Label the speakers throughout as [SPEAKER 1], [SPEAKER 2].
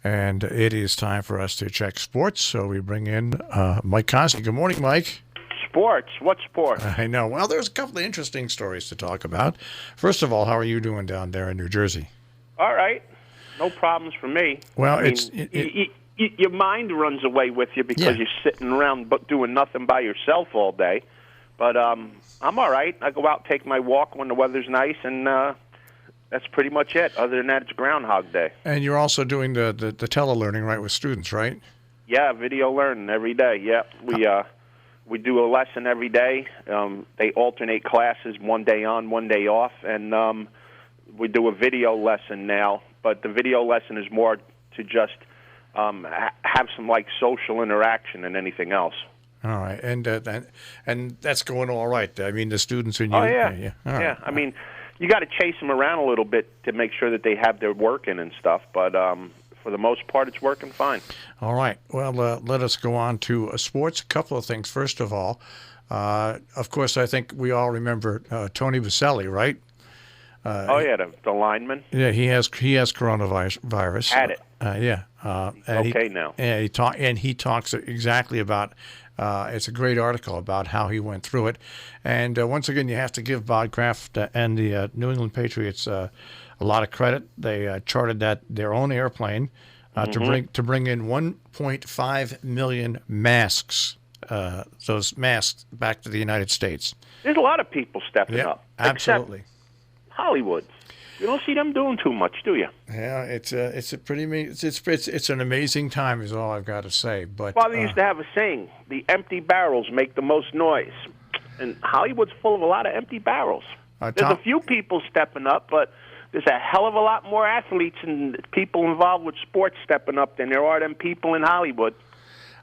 [SPEAKER 1] and it is time for us to check sports. So we bring in Mike Cozzi. Good morning, Mike.
[SPEAKER 2] Sports? What sport?
[SPEAKER 1] I know. Well, there's a couple of interesting stories to talk about. First of all, how are you doing down there in New Jersey?
[SPEAKER 2] All right. No problems for me.
[SPEAKER 1] Well,
[SPEAKER 2] your mind runs away with you because you're sitting around doing nothing by yourself all day. But I'm all right. I go out and take my walk when the weather's nice, and that's pretty much it. Other than that, it's Groundhog Day.
[SPEAKER 1] And you're also doing the telelearning, right, with students, right?
[SPEAKER 2] Yeah, video learning every day. Yeah, we do a lesson every day. They alternate classes, one day on, one day off, and we do a video lesson now. But the video lesson is more to just have some social interaction than anything else.
[SPEAKER 1] All right, and that's going all right. I mean, the students and you.
[SPEAKER 2] Oh yeah.
[SPEAKER 1] Right.
[SPEAKER 2] I mean, you got to chase them around a little bit to make sure that they have their work in and stuff. But for the most part, it's working fine.
[SPEAKER 1] All right. Well, let us go on to sports. A couple of things. First of all, of course, I think we all remember Tony Vaselli, right?
[SPEAKER 2] The lineman.
[SPEAKER 1] Yeah, he has coronavirus.
[SPEAKER 2] Had it.
[SPEAKER 1] And
[SPEAKER 2] now.
[SPEAKER 1] Yeah, he talks exactly about. It's a great article about how he went through it, and once again, you have to give Bob Kraft and the New England Patriots a lot of credit. They chartered their own airplane to bring in 1.5 million masks. Those masks back to the United States.
[SPEAKER 2] There's a lot of people stepping up.
[SPEAKER 1] Absolutely.
[SPEAKER 2] Except Hollywood. You don't see them doing too much, do you?
[SPEAKER 1] Yeah, it's an amazing time, is all I've got to say. But
[SPEAKER 2] Father used to have a saying: "The empty barrels make the most noise," and Hollywood's full of a lot of empty barrels. There's a few people stepping up, but there's a hell of a lot more athletes and people involved with sports stepping up than there are them people in Hollywood.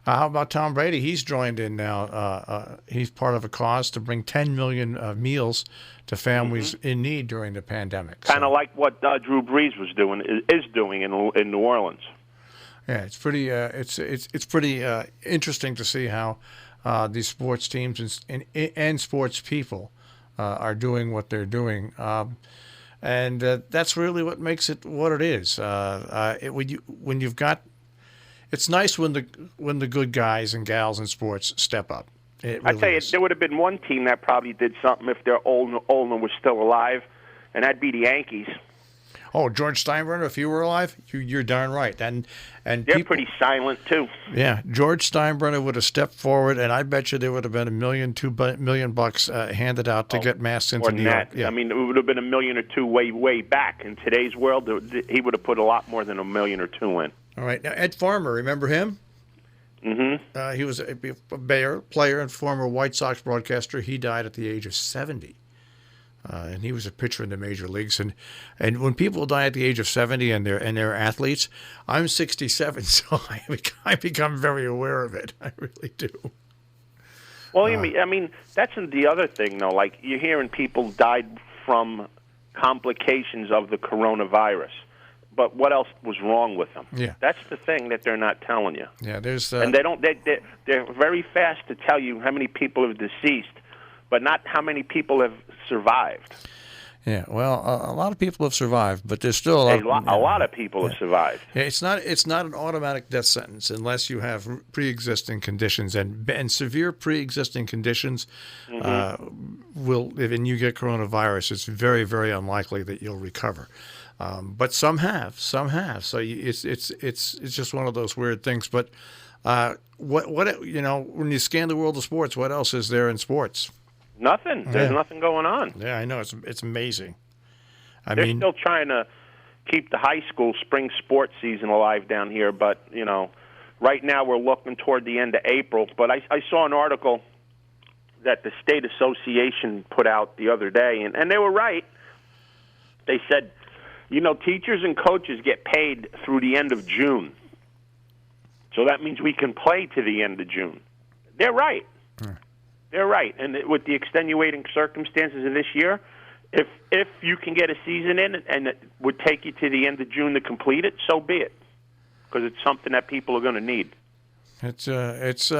[SPEAKER 1] How about Tom Brady? He's joined in now. He's part of a cause to bring 10 million meals to families in need during the pandemic.
[SPEAKER 2] Kind of like what Drew Brees is doing in New Orleans.
[SPEAKER 1] Yeah, it's pretty. It's pretty interesting to see how these sports teams and sports people are doing what they're doing, and that's really what makes it what it is. When you've got. It's nice when the good guys and gals in sports step up. Really
[SPEAKER 2] I tell you, there would have been one team that probably did something if their owner was still alive, and that'd be the Yankees.
[SPEAKER 1] Oh, George Steinbrenner, if he were alive, you're darn right. And
[SPEAKER 2] they're pretty silent too.
[SPEAKER 1] Yeah, George Steinbrenner would have stepped forward, and I bet you there would have been $2 million handed out to get masks into New York.
[SPEAKER 2] Yeah. I mean, it would have been $1 million or $2 million way back. In today's world, he would have put a lot more than $1 million or $2 million in.
[SPEAKER 1] All right. Now, Ed Farmer, remember him?
[SPEAKER 2] Mm-hmm.
[SPEAKER 1] He was a Bayer player and former White Sox broadcaster. He died at the age of 70. And he was a pitcher in the major leagues. And when people die at the age of 70 and they're athletes, I'm 67, so I become very aware of it. I really do.
[SPEAKER 2] Well, I mean, that's the other thing, though. Like, you're hearing people died from complications of the coronavirus. But what else was wrong with them?
[SPEAKER 1] Yeah,
[SPEAKER 2] that's the thing that they're not telling you.
[SPEAKER 1] Yeah, there's
[SPEAKER 2] and they don't. They're very fast to tell you how many people have deceased, but not how many people have survived.
[SPEAKER 1] Yeah, well, a lot of people have survived, but there's still
[SPEAKER 2] a lot of people have survived.
[SPEAKER 1] Yeah, it's not an automatic death sentence unless you have pre-existing conditions and severe pre-existing conditions. If you get coronavirus, it's very, very unlikely that you'll recover. But some have. So it's just one of those weird things. But what when you scan the world of sports, what else is there in sports?
[SPEAKER 2] Nothing. There's nothing going on.
[SPEAKER 1] Yeah, I know. It's amazing.
[SPEAKER 2] They're still trying to keep the high school spring sports season alive down here, but right now we're looking toward the end of April. But I saw an article that the state association put out the other day, and they were right. They said, teachers and coaches get paid through the end of June. So that means we can play to the end of June. They're right. They're right. And with the extenuating circumstances of this year, if you can get a season in and it would take you to the end of June to complete it, so be it. Because it's something that people are going to need.
[SPEAKER 1] It's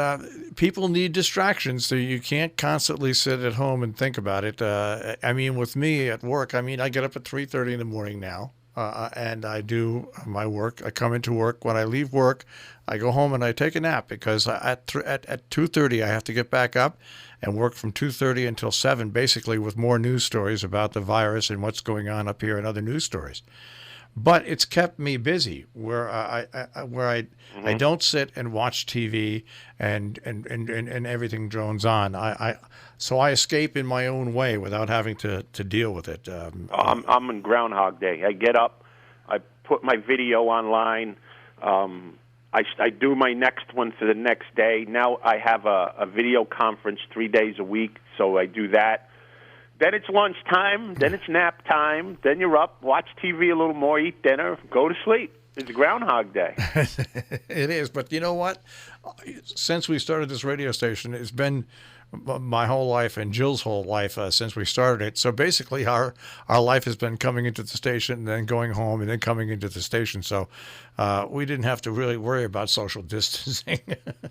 [SPEAKER 1] people need distractions, so you can't constantly sit at home and think about it. With me at work, I get up at 3:30 in the morning now. and I do my work. I come into work. When I leave work, I go home and I take a nap because at 2:30 I have to get back up and work from 2:30 until 7, basically with more news stories about the virus and what's going on up here and other news stories. But it's kept me busy where I don't sit and watch TV and everything drones on. So I escape in my own way without having to deal with it.
[SPEAKER 2] I'm in Groundhog Day. I get up, I put my video online. I do my next one for the next day. Now I have a video conference 3 days a week, so I do that. Then it's lunchtime, then it's nap time, then you're up, watch TV a little more, eat dinner, go to sleep. It's Groundhog Day.
[SPEAKER 1] It is, but you know what? Since we started this radio station, it's been my whole life and Jill's whole life since we started it. So basically our life has been coming into the station and then going home and then coming into the station. So we didn't have to really worry about social distancing.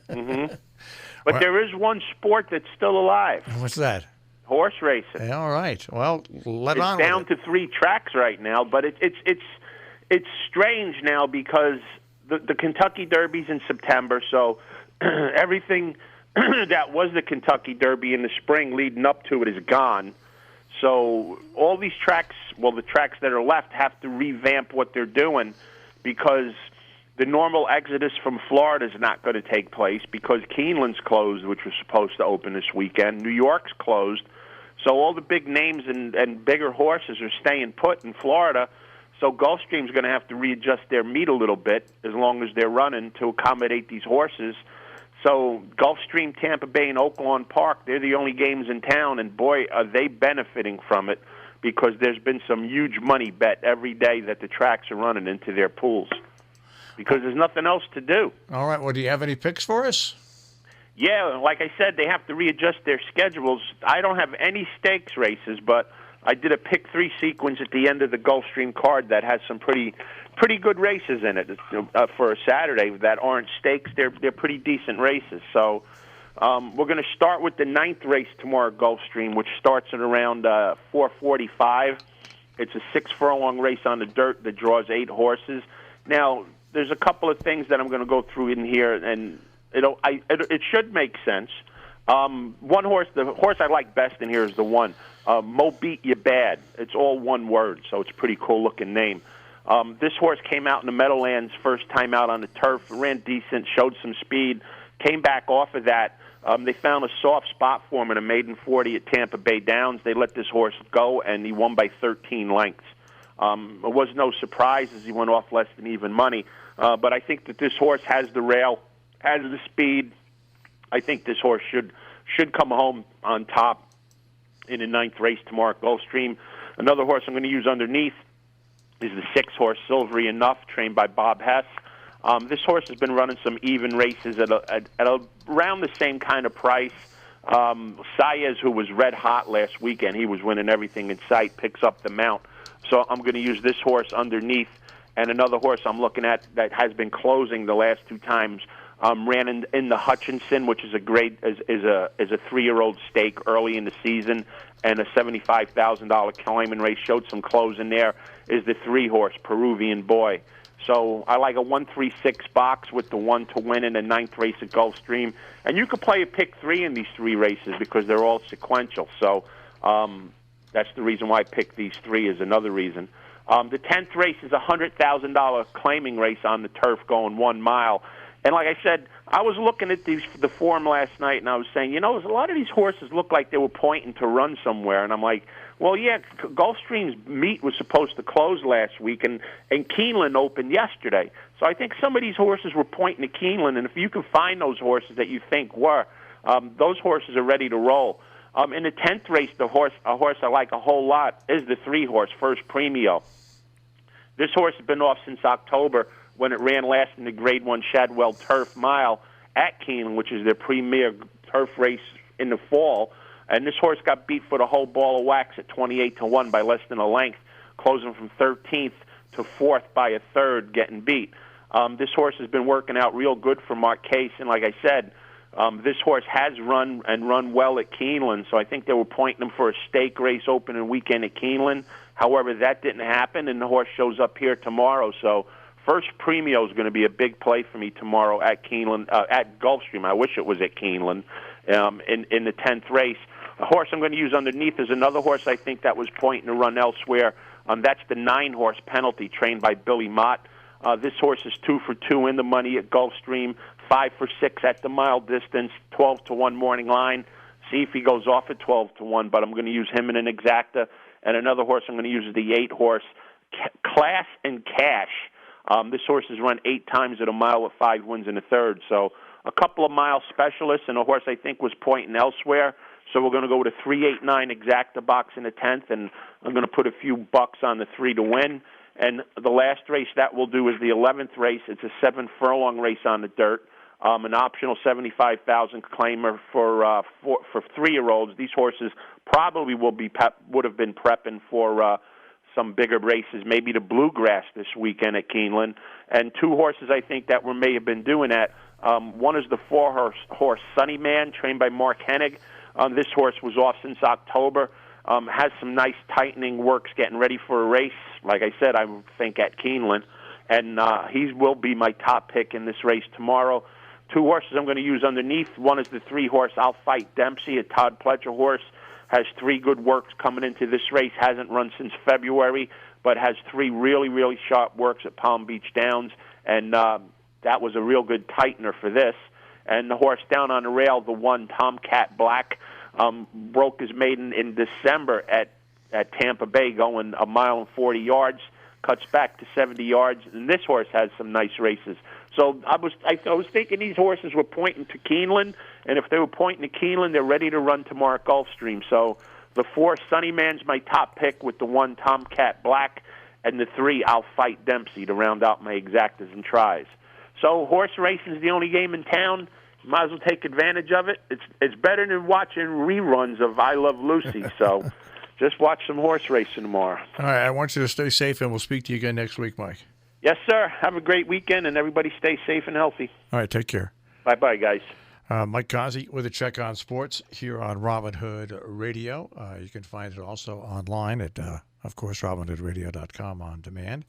[SPEAKER 2] But there is one sport that's still alive.
[SPEAKER 1] What's that?
[SPEAKER 2] Horse racing.
[SPEAKER 1] All right. Well,
[SPEAKER 2] it's down to 3 tracks right now, but it's strange now because the Kentucky Derby's in September, so everything that was the Kentucky Derby in the spring leading up to it is gone. So all these tracks, well, the tracks that are left have to revamp what they're doing because the normal exodus from Florida is not going to take place because Keeneland's closed, which was supposed to open this weekend. New York's closed. So all the big names and bigger horses are staying put in Florida. So Gulfstream's going to have to readjust their meat a little bit as long as they're running to accommodate these horses. So Gulfstream, Tampa Bay, and Oaklawn Park, they're the only games in town, and boy, are they benefiting from it because there's been some huge money bet every day that the tracks are running into their pools because there's nothing else to do.
[SPEAKER 1] All right. Well, do you have any picks for us?
[SPEAKER 2] Yeah, like I said, they have to readjust their schedules. I don't have any stakes races, but I did a pick 3 sequence at the end of the Gulfstream card that has some pretty good races in it for a Saturday that aren't stakes. They're pretty decent races. So we're going to start with the 9th race tomorrow at Gulfstream, which starts at around 4:45. It's a 6-furlong race on the dirt that draws 8 horses. Now, there's a couple of things that I'm going to go through in here, and it should make sense. One horse, the horse I like best in here is the one, Mo Beat You Bad. It's all one word, so it's a pretty cool-looking name. This horse came out in the Meadowlands first time out on the turf, ran decent, showed some speed, came back off of that. They found a soft spot for him in a maiden 40 at Tampa Bay Downs. They let this horse go, and he won by 13 lengths. It was no surprise as he went off less than even money. But I think that this horse has the rail, has the speed. I think this horse should come home on top in the 9th race tomorrow at Gulfstream. Another horse I'm going to use underneath is the 6 horse Silvery Enough, trained by Bob Hess. This horse has been running some even races at around the same kind of price. Saez, who was red hot last weekend, he was winning everything in sight, picks up the mount. So I'm going to use this horse underneath. And another horse I'm looking at that has been closing the last 2 times ran in the Hutchinson, which is a great is a 3-year-old stake early in the season, and a $75,000 claiming race showed some close in there. Is the 3 horse Peruvian Boy. So I like a 1-3-6 box with the 1 to win in the 9th race at Gulfstream, and you could play a pick 3 in these 3 races because they're all sequential. So that's the reason why I picked these 3. Is another reason. The 10th race is a $100,000 claiming race on the turf going 1 mile. And like I said, I was looking at the form last night, and I was saying, a lot of these horses look like they were pointing to run somewhere. And I'm like, well, yeah, Gulfstream's meet was supposed to close last week, and Keeneland opened yesterday. So I think some of these horses were pointing to Keeneland, and if you can find those horses that you think were, those horses are ready to roll. In the 10th race, a horse I like a whole lot is the 3 horse, First Premio. This horse has been off since October when it ran last in the Grade 1 Shadwell Turf Mile at Keeneland, which is their premier turf race in the fall. And this horse got beat for the whole ball of wax at 28-1 by less than a length, closing from 13th to 4th by a third, getting beat. This horse has been working out real good for Mark Case, and like I said, This horse has run well at Keeneland, so I think they were pointing him for a stake race opening weekend at Keeneland. However, that didn't happen, and the horse shows up here tomorrow. So First Premio is going to be a big play for me tomorrow at Keeneland, at Gulfstream. I wish it was at Keeneland in the 10th race. A horse I'm going to use underneath is another horse I think that was pointing to run elsewhere. That's the 9-horse Penalty, trained by Billy Mott. This horse is 2 for 2 in the money at Gulfstream, 5 for 6 at the mile distance, 12-1 morning line. See if he goes off at 12-1, but I'm going to use him in an exacta. And another horse I'm going to use is the 8-horse Class and Cash. This horse has run 8 times at a mile with 5 wins in a third. So a couple of mile specialists, and a horse I think was pointing elsewhere. So we're going to go with a 3-8-9 exacta box in the 10th, and I'm going to put a few bucks on the 3 to win. And the last race that we'll do is the 11th race. It's a 7-furlong race on the dirt, an optional $75,000 claimer for 3-year-olds. These horses probably would have been prepping for some bigger races, maybe the Bluegrass this weekend at Keeneland. And 2 horses I think that may have been doing that. One is the 4-horse Sunny Man, trained by Mark Hennig. This horse was off since October. Has some nice tightening works getting ready for a race. Like I said, I think at Keeneland. And he will be my top pick in this race tomorrow. 2 horses I'm going to use underneath. One is the 3-horse I'll Fight Dempsey, a Todd Pletcher horse. Has 3 good works coming into this race. Hasn't run since February, but has 3 really, really sharp works at Palm Beach Downs. And that was a real good tightener for this. And the horse down on the rail, the 1 Tomcat Black, broke his maiden in December at Tampa Bay, going 1 mile and 40 yards, cuts back to 70 yards, and this horse has some nice races. So I was thinking these horses were pointing to Keeneland, and if they were pointing to Keeneland, they're ready to run tomorrow at Gulfstream. So the 4 Sunny Man's my top pick, with the 1 Tomcat Black, and the 3 I'll Fight Dempsey to round out my exactas and tries. So horse racing is the only game in town. You might as well take advantage of it. It's better than watching reruns of I Love Lucy. So just watch some horse racing tomorrow.
[SPEAKER 1] All right, I want you to stay safe, and we'll speak to you again next week, Mike.
[SPEAKER 2] Yes, sir. Have a great weekend, and everybody stay safe and healthy.
[SPEAKER 1] All right, take care.
[SPEAKER 2] Bye-bye, guys.
[SPEAKER 1] Mike Cozzi with a check on sports here on Robin Hood Radio. You can find it also online at, of course, robinhoodradio.com on demand.